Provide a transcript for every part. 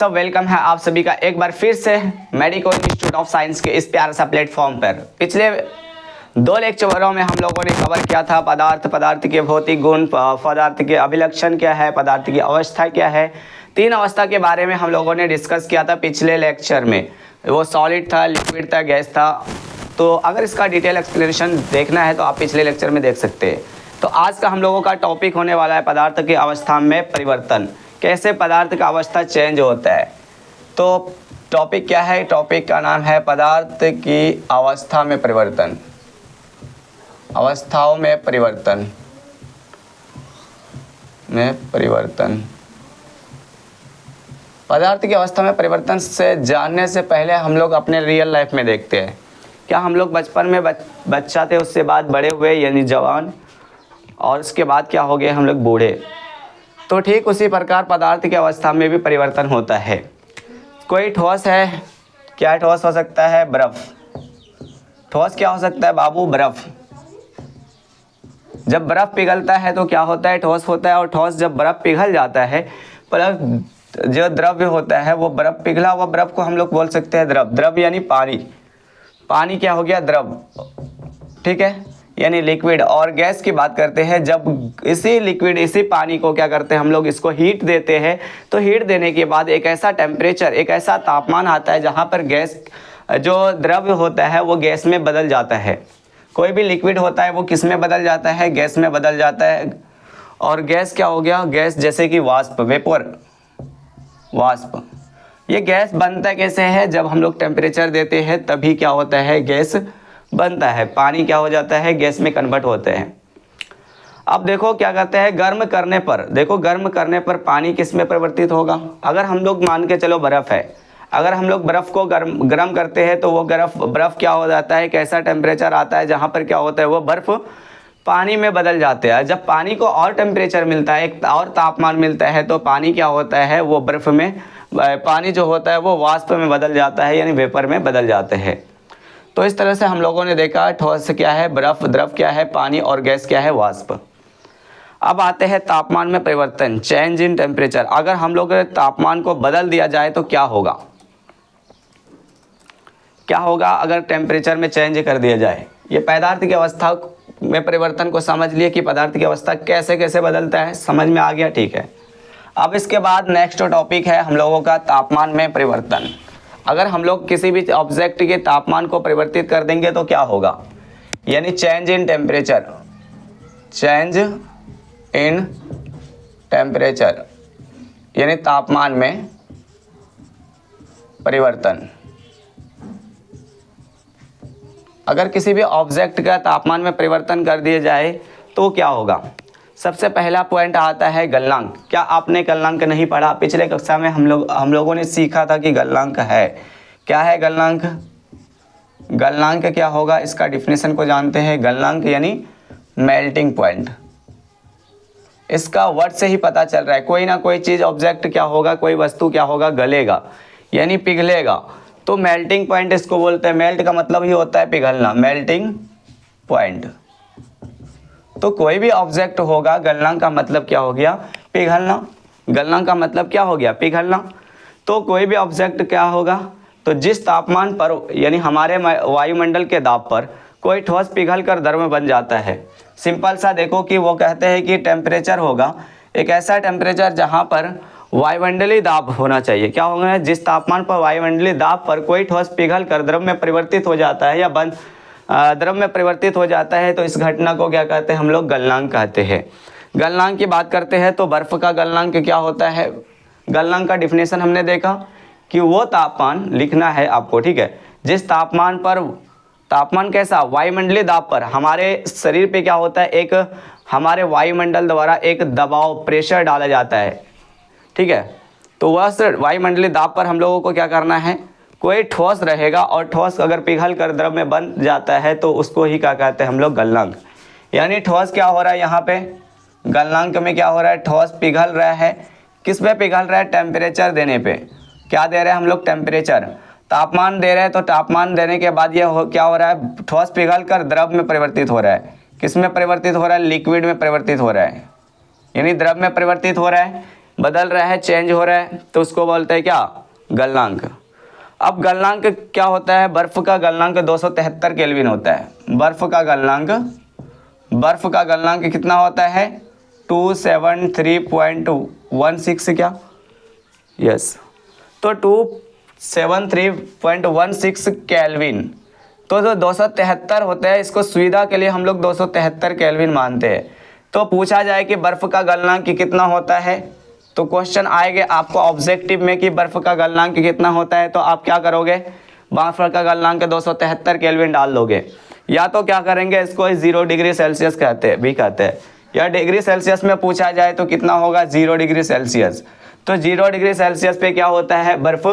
तो वेलकम है आप सभी का एक बार फिर से मेडिकल इंस्टीट्यूट ऑफ साइंस के इस प्यारे सा प्लेटफॉर्म पर। पिछले दो लेक्चरों में हम लोगों ने कवर किया था पदार्थ के भौतिक गुण, पदार्थ के अभिलक्षण क्या है, पदार्थ की अवस्था क्या है। तीन अवस्था के बारे में हम लोगों ने डिस्कस किया था पिछले लेक्चर में। वो सॉलिड था, लिक्विड था, गैस था। तो अगर इसका डिटेल एक्सप्लेनेशन देखना है तो आप पिछले लेक्चर में देख सकते हैं। तो आज का हम लोगों का टॉपिक होने वाला है पदार्थ की अवस्था में परिवर्तन, कैसे पदार्थ का अवस्था चेंज होता है। तो टॉपिक क्या है? टॉपिक का नाम है पदार्थ की अवस्था में परिवर्तन, अवस्थाओं में परिवर्तन पदार्थ की अवस्था में परिवर्तन से जानने से पहले हम लोग अपने रियल लाइफ में देखते हैं। क्या हम लोग बचपन में बच्चा थे, उससे बाद बड़े हुए यानी जवान, और उसके बाद क्या हो गए हम लोग बूढ़े। तो ठीक उसी प्रकार पदार्थ की अवस्था में भी परिवर्तन होता है। कोई ठोस है, क्या ठोस हो सकता है? बर्फ। ठोस क्या हो सकता है बाबू? बर्फ। जब बर्फ पिघलता है तो क्या होता है? ठोस होता है। और ठोस जब बर्फ पिघल जाता है, पर जो द्रव्य होता है वो बर्फ पिघला हुआ बर्फ को हम लोग बोल सकते हैं द्रव। द्रव यानी पानी। पानी क्या हो गया? द्रव। ठीक है, यानी लिक्विड। और गैस की बात करते हैं, जब इसी लिक्विड, इसी पानी को क्या करते हैं हम लोग, इसको हीट देते हैं। तो हीट देने के बाद एक ऐसा टेम्परेचर, एक ऐसा तापमान आता है जहाँ पर गैस, जो द्रव्य होता है वो गैस में बदल जाता है। कोई भी लिक्विड होता है वो किस में बदल जाता है? गैस में बदल जाता है। और गैस क्या हो गया? गैस जैसे कि वाष्प, वेपर, वाष्प। ये गैस बनता कैसे है? जब हम लोग टेम्परेचर देते हैं तभी क्या होता है? गैस बनता है। पानी क्या हो जाता है? गैस में कन्वर्ट होते हैं। अब देखो क्या कहते हैं, गर्म करने पर, देखो गर्म करने पर पानी किस में परिवर्तित होगा? अगर हम लोग मान के चलो बर्फ़ है, अगर हम लोग बर्फ़ को गर्म करते हैं तो वो बर्फ़ क्या हो जाता है? एक ऐसा टेम्परेचर आता है जहाँ पर क्या होता है, वो बर्फ़ पानी में बदल जाते हैं। जब पानी को और टेम्परेचर मिलता है, एक और तापमान मिलता है, तो पानी क्या होता है? वो बर्फ़ में, पानी जो होता है वो वाष्प में बदल जाता है, यानी वेपर में बदल जाते हैं। तो इस तरह से हम लोगों ने देखा ठोस क्या है? बर्फ। द्रव क्या है? पानी। और गैस क्या है? वाष्प। अब आते हैं तापमान में परिवर्तन, चेंज इन टेम्परेचर। अगर हम लोग तापमान को बदल दिया जाए तो क्या होगा? क्या होगा अगर टेम्परेचर में चेंज कर दिया जाए? ये पदार्थ की अवस्था में परिवर्तन को समझ लिए कि पदार्थ की अवस्था कैसे कैसे बदलता है। समझ में आ गया? ठीक है। अब इसके बाद नेक्स्ट टॉपिक है हम लोगों का तापमान में परिवर्तन। अगर हम लोग किसी भी ऑब्जेक्ट के तापमान को परिवर्तित कर देंगे तो क्या होगा? यानी change in temperature, change in temperature यानी तापमान में परिवर्तन। अगर किसी भी ऑब्जेक्ट का तापमान में परिवर्तन कर दिया जाए तो क्या होगा? सबसे पहला पॉइंट आता है गलनांक। क्या आपने गलनांक नहीं पढ़ा? पिछले कक्षा में हम लोगों ने सीखा था कि गलनांक है। क्या है गलनांक? गलनांक क्या होगा? इसका डिफिनेशन को जानते हैं। गलनांक यानी मेल्टिंग पॉइंट। इसका वर्ड से ही पता चल रहा है, कोई ना कोई चीज़, ऑब्जेक्ट क्या होगा, कोई वस्तु क्या होगा? गलेगा यानी पिघलेगा। तो मेल्टिंग पॉइंट इसको बोलते हैं। मेल्ट का मतलब ही होता है पिघलना, मेल्टिंग पॉइंट। तो कोई भी ऑब्जेक्ट होगा, गलनांक का मतलब क्या हो गया? पिघलना। गलनांक का मतलब क्या हो गया? पिघलना। तो कोई भी ऑब्जेक्ट क्या होगा? तो जिस तापमान पर, यानी हमारे वायुमंडल के दाब पर कोई ठोस पिघल कर द्रव बन जाता है। सिंपल सा देखो कि वो कहते हैं कि टेम्परेचर होगा एक ऐसा टेम्परेचर जहाँ पर वायुमंडलीय दाब होना चाहिए। क्या होगा? जिस तापमान पर वायुमंडलीय दाब पर कोई ठोस पिघल कर द्रव में परिवर्तित हो जाता है या द्रव में परिवर्तित हो जाता है, तो इस घटना को क्या कहते हैं हम लोग? गलनांक कहते हैं। गलनांक की बात करते हैं तो बर्फ का गलनांक क्या होता है? गलनांक का डिफिनेशन हमने देखा कि वो तापमान लिखना है आपको, ठीक है, जिस तापमान पर, तापमान कैसा? वायुमंडलीय दाब पर। हमारे शरीर पे क्या होता है? एक हमारे वायुमंडल द्वारा एक दबाव, प्रेशर डाला जाता है, ठीक है। तो वह वायुमंडलीय दाब पर हम लोगों को क्या करना है? कोई ठोस रहेगा और ठोस अगर पिघल कर द्रव में बन जाता है तो उसको ही क्या कहते हैं हम लोग? गलनांक। यानी ठोस क्या हो रहा है यहाँ पे? गलनांक में क्या हो रहा है? ठोस पिघल रहा है। किस पे पिघल रहा है? टेम्परेचर देने पे। क्या दे रहे हैं हम लोग? टेम्परेचर। तापमान दे रहे हैं, तो तापमान देने के बाद क्या हो रहा है? ठोस पिघल कर द्रव में परिवर्तित हो रहा है। किस में परिवर्तित हो रहा है? लिक्विड में परिवर्तित हो रहा है, यानी द्रव में परिवर्तित हो रहा है। बदल रहा है, चेंज हो रहा है, तो उसको बोलते हैं क्या, गलनांक। अब गलनांक क्या होता है, बर्फ़ का गलनांक 273 केल्विन होता है। बर्फ़ का गलनांक कितना होता है, 273.16 क्या, यस, तो 273.16 केल्विन। तो जो 273 होता है, इसको सुविधा के लिए हम लोग 273 केल्विन मानते हैं। तो पूछा जाए कि बर्फ़ का गलनांक कितना होता है, तो क्वेश्चन आएगा आपको ऑब्जेक्टिव में कि बर्फ़ का गलनांक कितना होता है, तो आप क्या करोगे, बर्फ़ का गलनांक 273 केल्विन डाल दोगे, या तो क्या करेंगे, इसको 0 डिग्री सेल्सियस कहते हैं, या डिग्री सेल्सियस में पूछा जाए तो कितना होगा, 0 डिग्री सेल्सियस। तो 0 डिग्री सेल्सियस पे क्या होता है, बर्फ़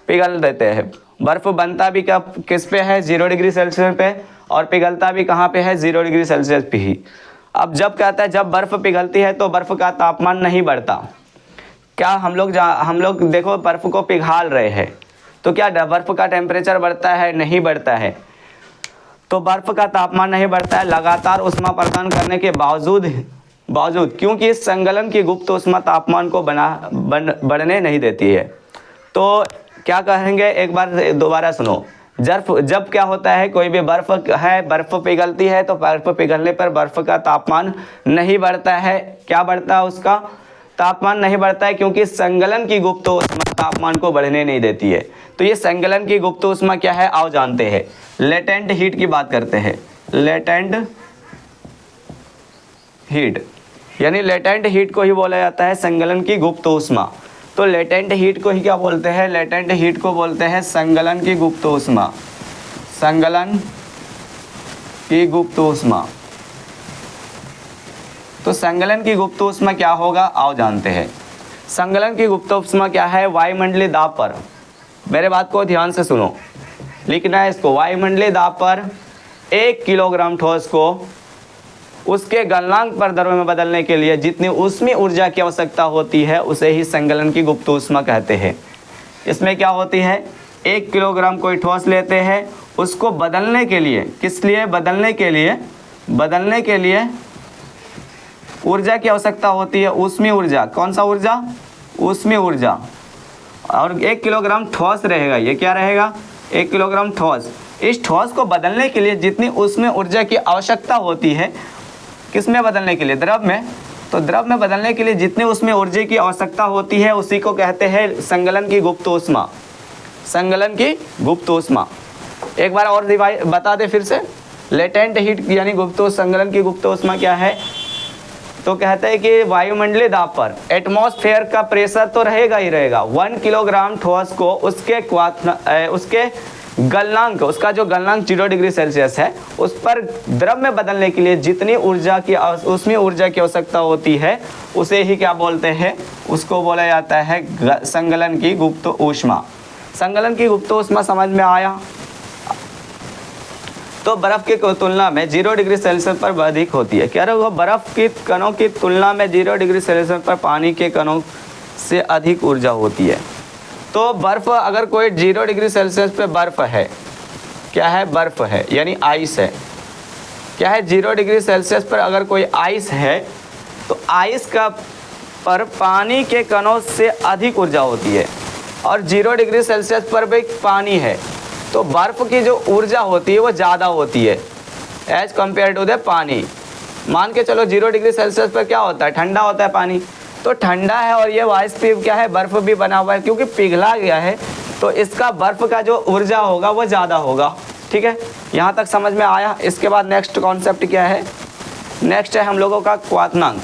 पिघल देते हैं। बर्फ़ बनता भी क्या किस पे है, 0 डिग्री सेल्सियस पे, और पिघलता भी कहाँ पे है, 0 डिग्री सेल्सियस पे ही। अब जब कहता है जब बर्फ़ पिघलती है तो बर्फ़ का तापमान नहीं बढ़ता। क्या हम लोग देखो बर्फ़ को पिघाल रहे हैं, तो क्या बर्फ़ का टेम्परेचर बढ़ता है, नहीं बढ़ता है। तो बर्फ़ का तापमान नहीं बढ़ता है लगातार ऊष्मा प्रदान करने के बावजूद, क्योंकि इस संगलन की गुप्त ऊष्मा तापमान को बढ़ने नहीं देती है। तो क्या कहेंगे, एक बार दोबारा सुनो, जब क्या होता है, कोई भी बर्फ़ पिघलती है, तो बर्फ़ पिघलने पर बर्फ़ का तापमान नहीं बढ़ता है। क्या बढ़ता है, उसका तापमान नहीं बढ़ता है, क्योंकि संगलन की गुप्त ऊष्मा तापमान को बढ़ने नहीं देती है। तो ये संगलन की गुप्त ऊष्मा क्या है, आओ जानते हैं। लेटेंट हीट की बात करते हैं। लेटेंट हीट, यानी लेटेंट हीट को ही बोला जाता है संगलन की गुप्त ऊष्मा। तो लेटेंट हीट को ही क्या बोलते हैं, लेटेंट हीट को बोलते हैं संगलन की गुप्त ऊष्मा। संगलन की गुप्त ऊष्मा। तो संगलन की गुप्त ऊष्मा क्या होगा, आओ जानते हैं। संगलन की गुप्त ऊष्मा क्या है, वायुमंडलीय दाब पर, मेरे बात को ध्यान से सुनो, लिखना है इसको, वायुमंडलीय दाब पर 1 किलोग्राम ठोस को उसके गलनांक पर द्रव्य में बदलने के लिए जितनी ऊष्मीय ऊर्जा की आवश्यकता होती है उसे ही संगलन की गुप्त ऊष्मा कहते हैं। इसमें क्या होती है, 1 किलोग्राम कोई ठोस लेते हैं, उसको बदलने के लिए, किस लिए, बदलने के लिए ऊर्जा की आवश्यकता होती है, ऊष्मीय ऊर्जा। कौन सा ऊर्जा, ऊष्मीय ऊर्जा। और 1 किलोग्राम ठोस रहेगा, ये क्या रहेगा, 1 किलोग्राम ठोस। इस ठोस को बदलने के लिए जितनी ऊष्मीय ऊर्जा की आवश्यकता होती है, किस में बदलने के लिए, द्रव में। तो द्रव में बदलने के लिए जितनी उसमें ऊर्जा की आवश्यकता होती है उसी को कहते हैं संगलन की गुप्त ऊष्मा। संगलन की गुप्त ऊष्मा। एक बार और बता दे फिर से, लेटेंट हीट यानी संगलन की गुप्त ऊष्मा क्या है, तो कहते हैं कि वायुमंडलीय दाब पर एटमॉस्फेयर का प्रेशर तो रहेगा ही रहेगा। 1 किलोग्राम ठोस को उसके गलनांक, उसका जो गलनांक 0 डिग्री सेल्सियस है, उस पर द्रव में बदलने के लिए जितनी उसमें ऊर्जा की आवश्यकता होती है उसे ही क्या बोलते हैं, उसको बोला जाता है संगलन की गुप्त ऊष्मा। संगलन की गुप्त ऊष्मा समझ में आया। तो बर्फ़ की तुलना में 0 डिग्री सेल्सियस पर अधिक होती है। क्या रहा, बर्फ़ की कणों की तुलना में 0 डिग्री सेल्सियस पर पानी के कणों से अधिक ऊर्जा होती है। तो बर्फ़ अगर कोई 0 डिग्री सेल्सियस पे बर्फ़ है, क्या है, बर्फ़ है यानी आइस है। क्या है, 0 डिग्री सेल्सियस पर अगर कोई आइस है तो आइस का पर पानी के कणों से अधिक ऊर्जा होती है। और 0 डिग्री सेल्सियस पर भी पानी है तो बर्फ़ की जो ऊर्जा होती है वो ज़्यादा होती है एज कम्पेयर टू द पानी। मान के चलो 0 डिग्री सेल्सियस पर क्या होता है, ठंडा होता है पानी, तो ठंडा है और ये वाष्प क्या है, बर्फ़ भी बना हुआ है, क्योंकि पिघला गया है तो इसका बर्फ़ का जो ऊर्जा होगा वो ज़्यादा होगा। ठीक है, यहाँ तक समझ में आया। इसके बाद नेक्स्ट कॉन्सेप्ट क्या है, नेक्स्ट है हम लोगों का क्वाथनांक।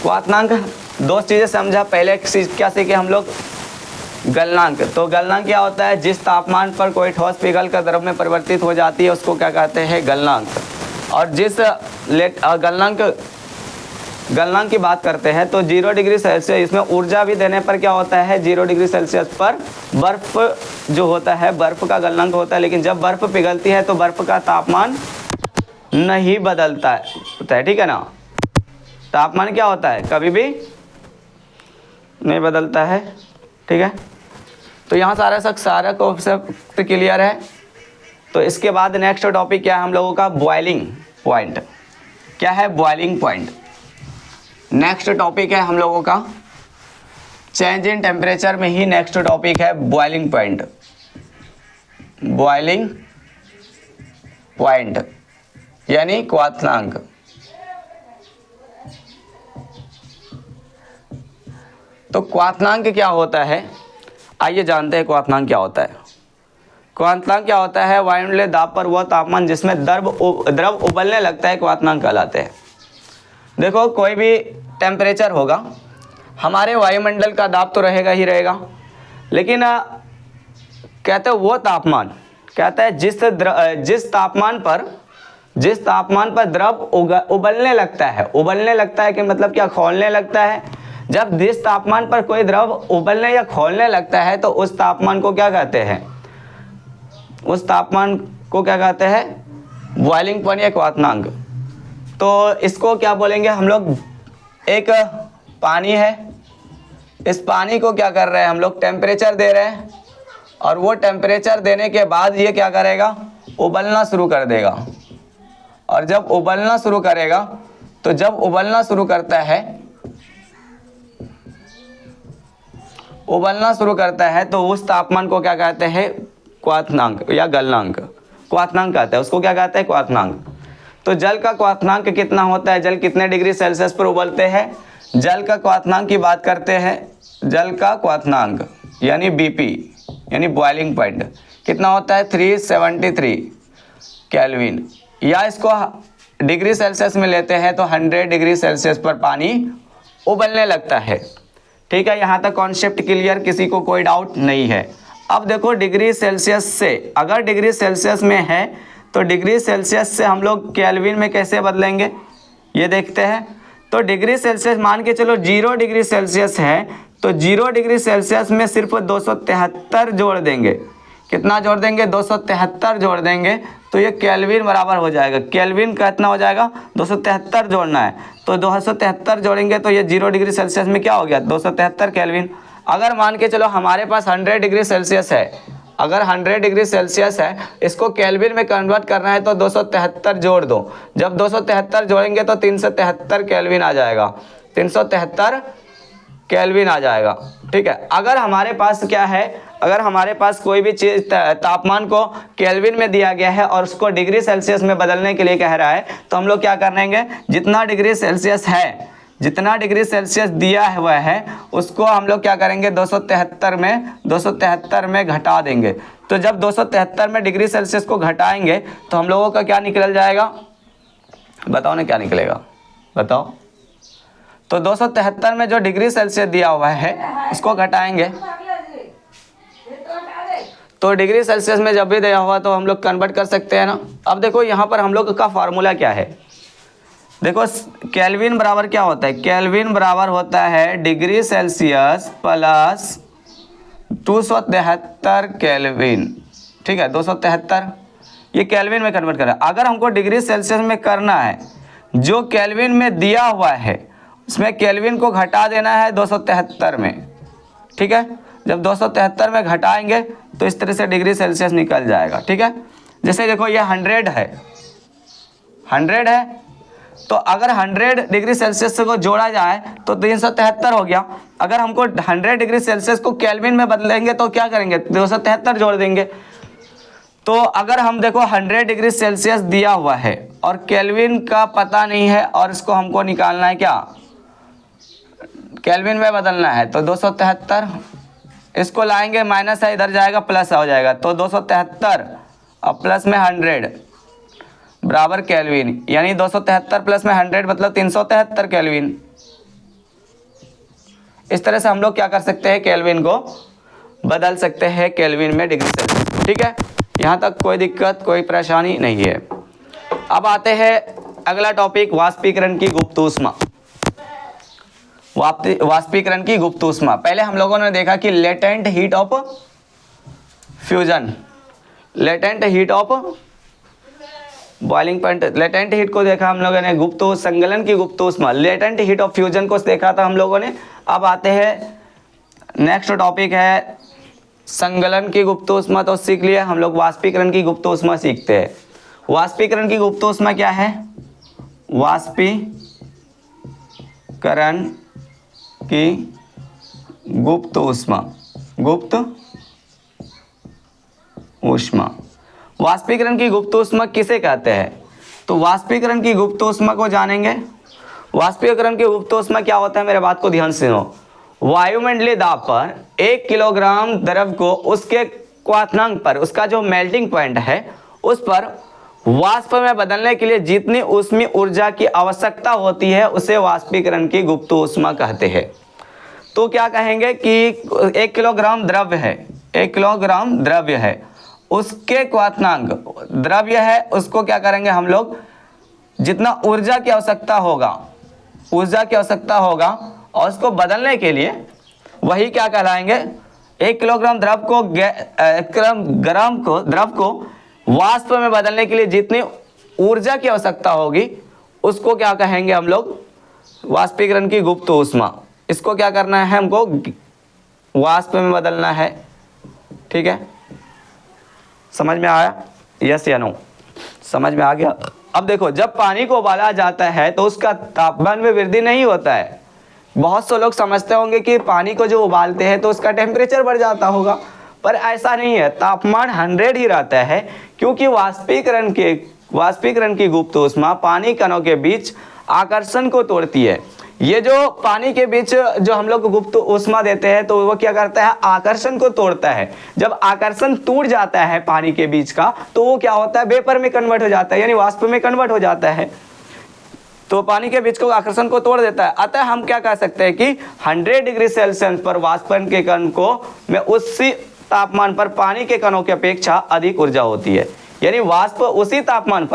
क्वाथनांक 2 चीज़ें समझा, पहले क्या सीखे हम लोग, गलनांक। तो गलनांक क्या होता है, जिस तापमान पर कोई ठोस पिघल कर द्रव में परिवर्तित हो जाती है उसको क्या कहते हैं, गलनांक। और जिस गलनांक की बात करते हैं तो 0 डिग्री सेल्सियस, इसमें ऊर्जा भी देने पर क्या होता है, 0 डिग्री सेल्सियस पर बर्फ़ जो होता है बर्फ़ का गलनांक होता है। लेकिन जब बर्फ़ पिघलती है तो बर्फ़ का तापमान नहीं बदलता है, ठीक है ना। तापमान क्या होता है, कभी भी नहीं बदलता है। ठीक है, तो यहाँ सारा कॉन्सेप्ट क्लियर है। तो इसके बाद नेक्स्ट टॉपिक क्या है हम लोगों का, बॉइलिंग पॉइंट। क्या है बॉइलिंग पॉइंट, नेक्स्ट टॉपिक है हम लोगों का चेंज इन टेम्परेचर में ही नेक्स्ट टॉपिक है बॉइलिंग पॉइंट। बॉइलिंग पॉइंट यानी क्वथनांक। तो क्वथनांक क्या होता है, आइए जानते हैं क्वथनांक क्या होता है। क्वथनांक क्या होता है, वायुमंडलीय दाब पर वह तापमान जिसमें द्रव उबलने लगता है क्वथनांक कहलाते हैं। देखो कोई भी टेम्परेचर होगा, हमारे वायुमंडल का दाब तो रहेगा ही रहेगा, लेकिन कहते हैं वो तापमान, कहता है जिस तापमान पर द्रव उबलने लगता है। उबलने लगता है कि मतलब क्या, खौलने लगता है। जब जिस तापमान पर कोई द्रव उबलने या खौलने लगता है तो उस तापमान को क्या कहते हैं, उस तापमान को क्या कहते हैं, बॉइलिंग पॉइंट या क्वथनांक। तो इसको क्या बोलेंगे हम लोग, एक पानी है, इस पानी को क्या कर रहे हैं हम लोग, टेम्परेचर दे रहे हैं, और वो टेम्परेचर देने के बाद ये क्या करेगा, उबलना शुरू कर देगा। और जब उबलना शुरू करेगा, तो जब उबलना शुरू करता है, उबलना शुरू करता है तो उस तापमान को क्या कहते हैं, क्वथनांक या गलनांक। क्वथनांक कहते हैं उसको, क्या कहते हैं, क्वथनांक। तो जल का क्वथनांक कितना होता है, जल कितने डिग्री सेल्सियस पर उबलते हैं। जल का क्वथनांक की बात करते हैं, जल का क्वथनांक यानी बीपी यानी बॉइलिंग पॉइंट कितना होता है, 373 केल्विन। या इसको डिग्री सेल्सियस में लेते हैं तो 100 डिग्री सेल्सियस पर पानी उबलने लगता है। ठीक है, यहाँ तक कॉन्सेप्ट क्लियर, किसी को कोई डाउट नहीं है। अब देखो डिग्री सेल्सियस से, अगर डिग्री सेल्सियस में है तो डिग्री सेल्सियस से हम लोग केल्विन में कैसे बदलेंगे, ये देखते हैं। तो डिग्री सेल्सियस मान के चलो 0 डिग्री सेल्सियस है, तो 0 डिग्री सेल्सियस में सिर्फ 273 जोड़ देंगे। कितना जोड़ देंगे, 273 जोड़ देंगे, तो ये केल्विन बराबर हो जाएगा। केल्विन कितना हो जाएगा, 273 जोड़ना है, तो 273 जोड़ेंगे तो ये 0 डिग्री सेल्सियस में क्या हो गया, 273 केल्विन। अगर मान के चलो हमारे पास 100 डिग्री सेल्सियस है, अगर 100 डिग्री सेल्सियस है, इसको केल्विन में कन्वर्ट करना है तो 273 जोड़ दो। जब 273 जोड़ेंगे तो 373 केल्विन आ जाएगा, 373 केल्विन आ जाएगा। ठीक है, अगर हमारे पास क्या है, अगर हमारे पास कोई भी चीज़ तापमान को केल्विन में दिया गया है और उसको डिग्री सेल्सियस में बदलने के लिए कह रहा है, तो हम लोग क्या करेंगे, जितना डिग्री सेल्सियस है, जितना डिग्री सेल्सियस दिया हुआ है, उसको हम लोग क्या करेंगे, 273 में घटा देंगे। तो जब 273 में डिग्री सेल्सियस को घटाएंगे तो हम लोगों का क्या निकल जाएगा, बताओ ना क्या निकलेगा, बताओ। तो 273 में जो डिग्री सेल्सियस दिया हुआ है उसको घटाएंगे, तो डिग्री सेल्सियस में जब भी दिया हुआ तो हम लोग कन्वर्ट कर सकते हैं ना। अब देखो यहाँ पर हम लोग का फार्मूला क्या है, देखो केल्विन बराबर क्या होता है, केल्विन बराबर होता है डिग्री सेल्सियस प्लस 273 केल्विन। ठीक है, 273 ये केल्विन में कन्वर्ट करना है। अगर हमको डिग्री सेल्सियस में करना है, जो केल्विन में दिया हुआ है उसमें केल्विन को घटा देना है 273 में। ठीक है, जब 273 में घटाएंगे तो इस तरह से डिग्री सेल्सियस निकल जाएगा। ठीक है, जैसे देखो ये 100 है, 100 है, तो अगर 100 डिग्री सेल्सियस को जोड़ा जाए तो 373 हो गया। अगर हमको 100 डिग्री सेल्सियस को केल्विन में बदलेंगे तो क्या करेंगे, 273 जोड़ देंगे। तो अगर हम देखो 100 डिग्री सेल्सियस दिया हुआ है और केल्विन का पता नहीं है और इसको हमको निकालना है, क्या केल्विन में बदलना है, तो 273 इसको लाएंगे, माइनस है इधर जाएगा, प्लस हो जाएगा, तो 273 और प्लस में 100 बराबर केल्विन, यानी 273 प्लस में 100 मतलब 373 केल्विन। इस तरह से हम लोग क्या कर सकते हैं, केल्विन को बदल सकते हैं केल्विन में डिग्री सेल्सियस। ठीक है, यहाँ तक कोई दिक्कत कोई परेशानी नहीं है। अब आते हैं अगला टॉपिक, वाष्पीकरण की गुप्त ऊष्मा। वाष्पीकरण की गुप्त ऊष्मा, पहले हम लोगों ने देखा कि latent heat of fusion, latent heat of boiling point, latent heat को देखा हम लोगों ने, गुप्त संगलन की गुप्त ऊष्मा, लेटेंट हीट ऑफ फ्यूजन को देखा था हम लोगों ने। अब आते हैं नेक्स्ट टॉपिक है संगलन की गुप्त ऊष्मा, तो सीख लिया हम लोग। वाष्पीकरण की गुप्त ऊष्मा सीखते हैं। वाष्पीकरण की गुप्त ऊष्मा क्या है, वाष्पीकरण की गुप्त ऊष्मा, गुप्त ऊष्मा। वाष्पीकरण की गुप्त ऊष्मा किसे कहते हैं? तो वाष्पीकरण की गुप्त ऊष्मा को जानेंगे। वाष्पीकरण की गुप्त ऊष्मा क्या होता है, मेरे बात को ध्यान से सुनो। वायुमंडलीय दाब पर 1 किलोग्राम द्रव को उसके क्वथनांक पर, उसका जो मेल्टिंग पॉइंट है उस पर वाष्प में बदलने के लिए जितनी ऊष्मीय ऊर्जा की आवश्यकता होती है उसे वाष्पीकरण की गुप्त ऊष्मा कहते हैं। तो क्या कहेंगे कि 1 किलोग्राम द्रव्य है, 1 किलोग्राम द्रव्य है, उसके क्वथनांक द्रव्य है, उसको क्या करेंगे हम लोग, जितना ऊर्जा की आवश्यकता होगा, ऊर्जा की आवश्यकता होगा और उसको बदलने के लिए वही क्या कहलाएंगे, 1 किलोग्राम द्रव को 1 ग्राम को द्रव को वाष्प में बदलने के लिए जितनी ऊर्जा की आवश्यकता होगी उसको क्या कहेंगे हम लोग, वाष्पीकरण की गुप्त ऊष्मा। इसको क्या करना है, हमको वाष्प में बदलना है। ठीक है, समझ में आया? यस या नो? समझ में आ गया? अब देखो, जब पानी को उबाला जाता है तो उसका तापमान में वृद्धि नहीं होता है। बहुत से लोग समझते होंगे कि पानी को जो उबालते हैं तो उसका टेम्परेचर बढ़ जाता होगा, पर ऐसा नहीं है, तापमान 100 ही रहता है, क्योंकि वाष्पीकरण की गुप्त ऊष्मा पानी कणों के बीच आकर्षण को तोड़ती है। ये जो पानी के बीच जो हम लोग गुप्त ऊष्मा देते हैं तो वो क्या करता है, आकर्षण को तोड़ता है। जब आकर्षण टूट जाता है पानी के बीच का तो वो क्या होता है, वेपर में कन्वर्ट हो जाता है, यानी वाष्प में कन्वर्ट हो जाता है। तो पानी के बीच को आकर्षण को तोड़ देता है। अतः हम क्या कह सकते हैं कि 100 डिग्री सेल्सियस पर वाष्पन के कण को में उसी तापमान पर पानी के कणों की अपेक्षा अधिक ऊर्जा होती है। यानी वाष्प उसी तापमान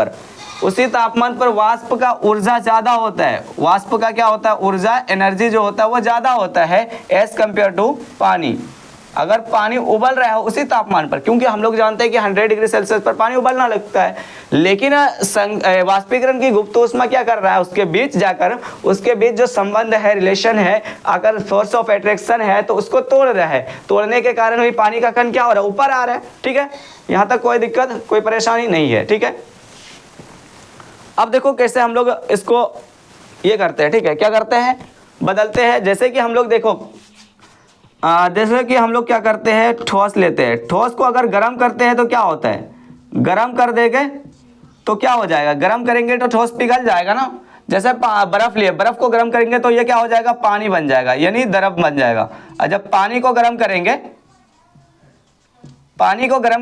पर वाष्प का ऊर्जा ज्यादा होता है। वाष्प का क्या होता है, ऊर्जा एनर्जी जो होता है वो ज्यादा होता है एज कंपेयर टू पानी। अगर पानी उबल रहा है उसी तापमान पर, क्योंकि हम लोग जानते हैं कि 100 डिग्री सेल्सियस पर पानी उबलना लगता है, लेकिन वाष्पीकरण की गुप्त ऊष्मा क्या कर रहा है, उसके बीच जाकर उसके बीच जो संबंध है, रिलेशन है, अगर फोर्स ऑफ अट्रैक्शन है तो उसको तोड़ रहा है। तोड़ने के कारण भी पानी का कण क्या हो रहा है, ऊपर आ रहा है। ठीक है, यहाँ तक कोई दिक्कत, कोई परेशानी नहीं है। ठीक है, अब देखो कैसे हम लोग इसको ये करते हैं। ठीक है, क्या करते हैं, बदलते हैं। जैसे कि हम लोग देखो, जैसे कि हम लोग क्या करते हैं, ठोस लेते हैं। ठोस को अगर गर्म करते हैं तो क्या होता है, गर्म कर देंगे तो क्या हो जाएगा, गर्म करेंगे तो ठोस पिघल जाएगा ना। जैसे बर्फ लिए, बर्फ को गर्म करेंगे तो ये क्या हो जाएगा, पानी बन जाएगा, यानी द्रव बन जाएगा। और जब पानी को गर्म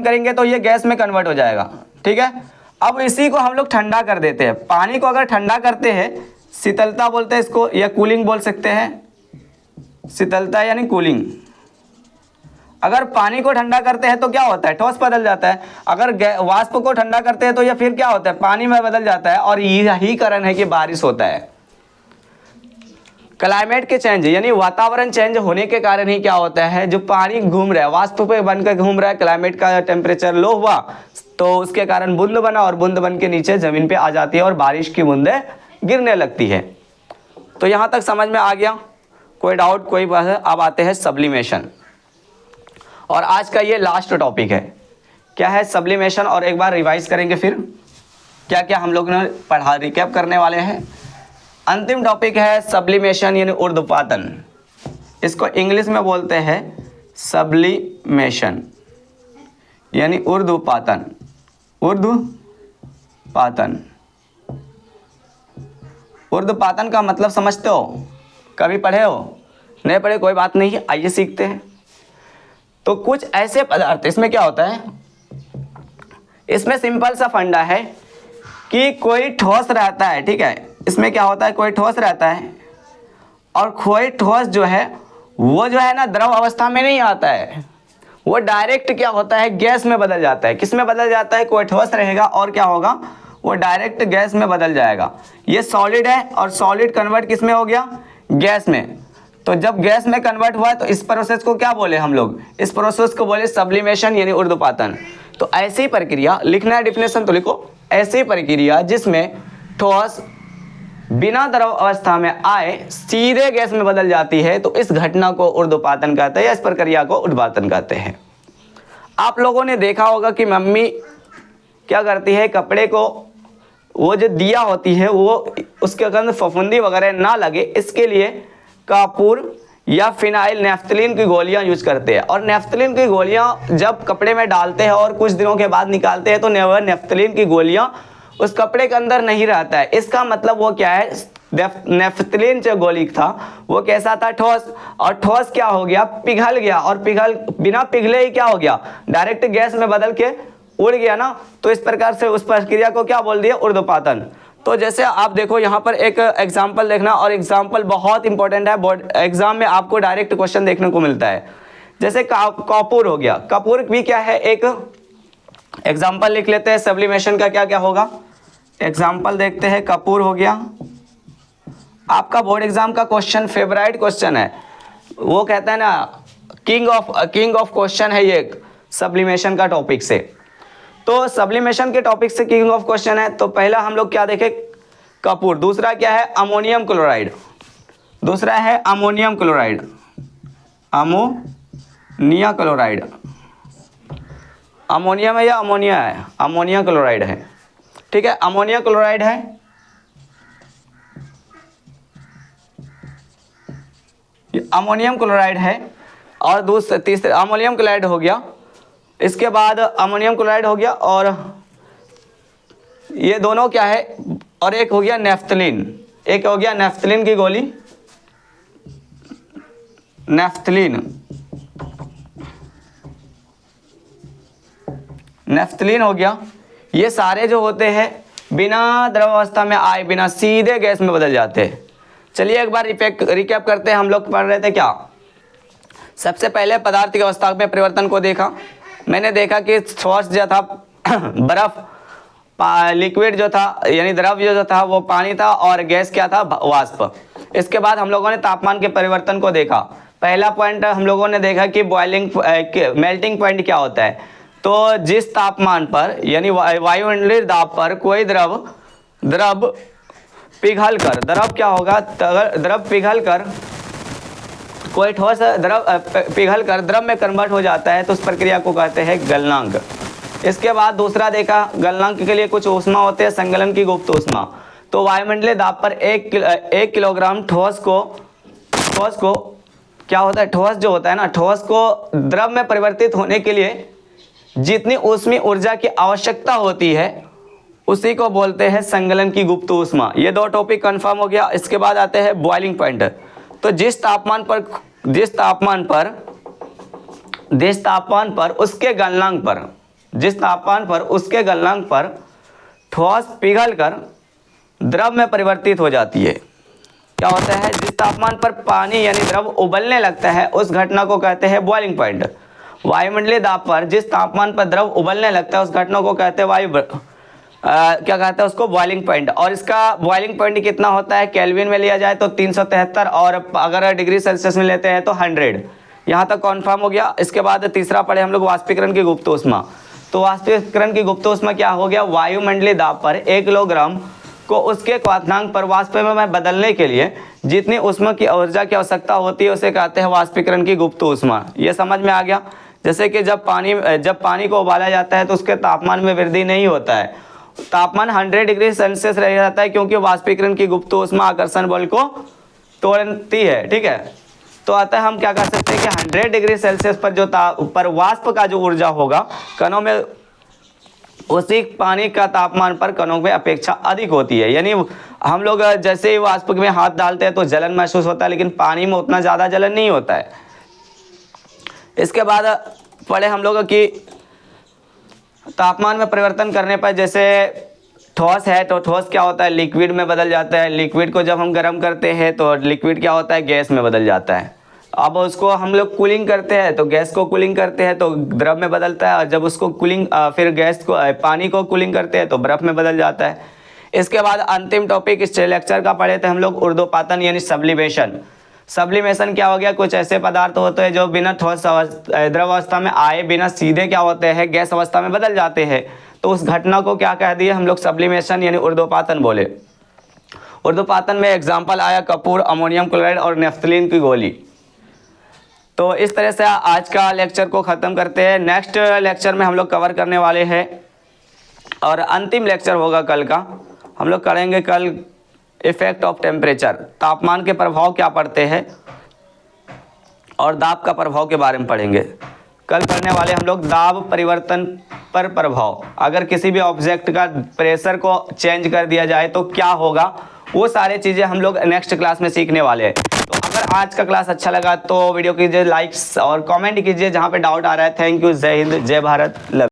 करेंगे तो ये गैस में कन्वर्ट हो जाएगा। ठीक है, अब इसी को हम लोग ठंडा कर देते हैं। पानी को अगर ठंडा करते हैं, शीतलता बोलते हैं इसको, या कूलिंग बोल सकते हैं, शीतलता यानी कूलिंग। अगर पानी को ठंडा करते हैं तो क्या होता है, ठोस बदल जाता है। अगर वाष्प को ठंडा करते हैं तो यह फिर क्या होता है, पानी में बदल जाता है, और यही कारण है कि बारिश होता है। क्लाइमेट के चेंज यानी वातावरण चेंज होने के कारण ही क्या होता है, जो पानी घूम रहा है, वाष्प पे बनकर घूम रहा है, क्लाइमेट का टेम्परेचर लो हुआ तो उसके कारण बूंद बना, और बूंद बन के नीचे जमीन पे आ जाती है और बारिश की बूंदें गिरने लगती है। तो यहाँ तक समझ में आ गया, कोई डाउट, कोई बात है? अब आते हैं सब्लिमेशन, और आज का ये लास्ट टॉपिक है। क्या है सब्लिमेशन, और एक बार रिवाइज करेंगे फिर क्या क्या हम लोग ने पढ़ा, रिकैप करने वाले हैं। अंतिम टॉपिक है सब्लिमेशन यानी ऊर्ध्वपातन। इसको इंग्लिश में बोलते हैं सब्लिमेशन यानी ऊर्ध्वपातन। ऊर्ध्वपातन का मतलब समझते हो, कभी पढ़े हो, नहीं पढ़े कोई बात नहीं, आइए सीखते हैं। तो कुछ ऐसे पदार्थ, इसमें क्या होता है, इसमें सिंपल सा फंडा है कि कोई ठोस रहता है। ठीक है, इसमें क्या होता है, कोई ठोस रहता है, और कोई ठोस जो है वो जो है ना द्रव अवस्था में नहीं आता है, वो डायरेक्ट क्या होता है, गैस में बदल जाता है। किस में बदल जाता है, कोई ठोस रहेगा और क्या होगा, वो डायरेक्ट गैस में बदल जाएगा। ये सॉलिड है और सॉलिड कन्वर्ट किस में हो गया, गैस में। तो जब गैस में कन्वर्ट हुआ तो इस प्रोसेस को क्या बोले हम लोग, इस प्रोसेस को बोले सब्लिमेशन यानी ऊर्ध्वपातन। तो ऐसी प्रक्रिया, लिखना है डिफिनेशन तो लिखो, ऐसी प्रक्रिया जिसमें ठोस बिना द्रव अवस्था में आए सीधे गैस में बदल जाती है, तो इस घटना को ऊर्ध्वपातन कहते हैं, या इस प्रक्रिया को ऊर्ध्वपातन कहते हैं। आप लोगों ने देखा होगा कि मम्मी क्या करती है, कपड़े को वो जो दिया होती है वो उसके अंदर फफूंदी वगैरह ना लगे, इसके लिए कपूर या फिनाइल नेफ्थलीन की गोलियां यूज करते हैं। और नेफ्थलीन की गोलियां जब कपड़े में डालते हैं और कुछ दिनों के बाद निकालते हैं तो नेफ्थलीन की गोलियां उस कपड़े के अंदर नहीं रहता है। इसका मतलब वो क्या है, नेफ्थलीन जो गोली था वो कैसा था, ठोस, और ठोस क्या हो गया, पिघल गया, और बिना पिघले ही क्या हो गया, डायरेक्ट गैस में बदल के उड़ गया ना। तो इस प्रकार से उस प्रक्रिया को क्या बोल दिया, ऊर्ध्वपातन। तो जैसे आप देखो यहाँ पर एक एग्जाम्पल देखना, और एग्जाम्पल बहुत इंपॉर्टेंट है, बोर्ड एग्जाम में आपको डायरेक्ट क्वेश्चन देखने को मिलता है। जैसे कपूर हो गया, कपूर भी क्या है, एक एग्जाम्पल लिख लेते हैं सब्लिमेशन का क्या क्या होगा। एग्जाम्पल देखते हैं, कपूर हो गया, आपका बोर्ड एग्जाम का क्वेश्चन फेवरेट क्वेश्चन है, वो कहता है ना किंग ऑफ क्वेश्चन है ये सब्लिमेशन का टॉपिक से। तो सब्लिमेशन के टॉपिक से किंग ऑफ क्वेश्चन है। तो पहला हम लोग क्या देखें, कपूर। दूसरा क्या है, अमोनियम क्लोराइड। दूसरा है ammonium chloride, ammonia chloride. Ammonium है या अमोनिया है, अमोनिया क्लोराइड है, ठीक है, अमोनिया क्लोराइड है। अमोनियम क्लोराइड है। और दूसरा तीसरा अमोनियम क्लोराइड हो गया, इसके बाद अमोनियम क्लोराइड हो गया, और ये दोनों क्या है, और एक हो गया नेफ्थलीन, एक हो गया नेफ्थलीन की गोली, नेफ्थलीन हो गया। ये सारे जो होते हैं बिना द्रव अवस्था में आए बिना सीधे गैस में बदल जाते हैं। चलिए एक बार रिकैप करते हैं, हम लोग पढ़ रहे थे क्या, सबसे पहले पदार्थ की अवस्था में परिवर्तन को देखा। मैंने देखा कि ठोस जो था बर्फ, लिक्विड जो था यानी द्रव जो था वो पानी था, और गैस क्या था, वाष्प। इसके बाद हम लोगों ने तापमान के परिवर्तन को देखा। पहला पॉइंट हम लोगों ने देखा कि मेल्टिंग पॉइंट क्या होता है। तो जिस तापमान पर यानी वायुमंडलीय दाब पर कोई द्रव पिघल कर, द्रव क्या होगा, द्रव पिघल कर कोई ठोस द्रव पिघल कर द्रव में कन्वर्ट हो जाता है, तो उस प्रक्रिया को कहते हैं गलनांक। इसके बाद दूसरा देखा, गलनांक के लिए कुछ ऊष्मा होते हैं, संगलन की गुप्त ऊष्मा। तो वायुमंडलीय दाब पर 1 किलोग्राम ठोस को क्या होता है, ठोस जो होता है ना, ठोस को द्रव में परिवर्तित होने के लिए जितनी ऊष्मीय ऊर्जा की आवश्यकता होती है उसी को बोलते हैं संगलन की गुप्त ऊष्मा। ये दो टॉपिक कंफर्म हो गया। इसके बाद आते हैं बॉइलिंग पॉइंट। तो जिस तापमान पर उसके गलनांक पर ठोस पिघल कर द्रव में परिवर्तित हो जाती है। क्या होता है, जिस तापमान पर पानी यानी द्रव उबलने लगता है उस घटना को कहते हैं बॉइलिंग पॉइंट। वायुमंडलीय दाब पर जिस तापमान पर द्रव उबलने लगता है उस घटना को कहते हैं क्या कहते हैं उसको, बॉइलिंग पॉइंट। और इसका बॉइलिंग पॉइंट कितना होता है, केल्विन में लिया जाए तो 373, और अगर डिग्री सेल्सियस में लेते हैं तो 100। यहाँ तक कॉन्फर्म हो गया। इसके बाद तीसरा पढ़े हम लोग वाष्पीकरण की गुप्त ऊष्मा। तो वाष्पीकरण की गुप्त ऊष्मा क्या हो गया, वायुमंडलीय दाब पर 1 किलोग्राम को उसके क्वथनांक पर वाष्प में बदलने के लिए जितनी ऊष्मा की ऊर्जा की आवश्यकता होती है उसे कहते हैं वाष्पीकरण की गुप्त ऊष्मा। ये समझ में आ गया। जैसे कि जब पानी को उबाला जाता है तो उसके तापमान में वृद्धि नहीं होता है, तापमान 100 डिग्री सेल्सियस रह जाता है, क्योंकि वाष्पीकरण की गुप्त ऊष्मा आकर्षण बल को तोड़ती है, ठीक है। तो अतः हम क्या कर सकते हैं कि 100 डिग्री सेल्सियस पर वाष्प का जो ऊर्जा होगा कणों में, उसी पानी का तापमान पर कणों में अपेक्षा अधिक होती है। यानी हम लोग जैसे ही वाष्प में हाथ डालते हैं तो जलन महसूस होता है, लेकिन पानी में उतना ज़्यादा जलन नहीं होता है। इसके बाद पढ़े हम लोग कि तापमान में परिवर्तन करने पर जैसे ठोस है तो ठोस क्या होता है, लिक्विड में बदल जाता है। लिक्विड को जब हम गर्म करते हैं तो लिक्विड क्या होता है, गैस में बदल जाता है। अब उसको हम लोग कूलिंग करते हैं तो गैस को कूलिंग करते हैं तो द्रव में बदलता है, और जब उसको कूलिंग फिर गैस को पानी को कूलिंग करते हैं तो बर्फ में बदल जाता है। इसके बाद अंतिम टॉपिक इस लेक्चर का पढ़े थे हम लोग ऊर्ध्वपातन यानी सब्लिमेशन। सब्लिमेशन क्या हो गया, कुछ ऐसे पदार्थ होते हैं जो बिना ठोस द्रव अवस्था में आए बिना सीधे क्या होते हैं, गैस अवस्था में बदल जाते हैं। तो उस घटना को क्या कह दिए हम लोग, सब्लिमेशन यानी ऊर्ध्वपातन बोले। ऊर्ध्वपातन में एग्जाम्पल आया कपूर, अमोनियम क्लोराइड और नेफ्थलीन की गोली। तो इस तरह से आज का लेक्चर को ख़त्म करते हैं। नेक्स्ट लेक्चर में हम लोग कवर करने वाले हैं और अंतिम लेक्चर होगा कल का, हम लोग करेंगे कल इफेक्ट ऑफ टेम्परेचर, तापमान के प्रभाव क्या पड़ते हैं, और दाब का प्रभाव के बारे में पढ़ेंगे। कल पढ़ने वाले हम लोग दाब परिवर्तन पर प्रभाव, अगर किसी भी ऑब्जेक्ट का प्रेशर को चेंज कर दिया जाए तो क्या होगा, वो सारे चीज़ें हम लोग नेक्स्ट क्लास में सीखने वाले हैं। तो अगर आज का क्लास अच्छा लगा तो वीडियो कीजिए लाइक्स और कमेंट कीजिए जहाँ पे डाउट आ रहा है। थैंक यू, जय हिंद, जय भारत, लव।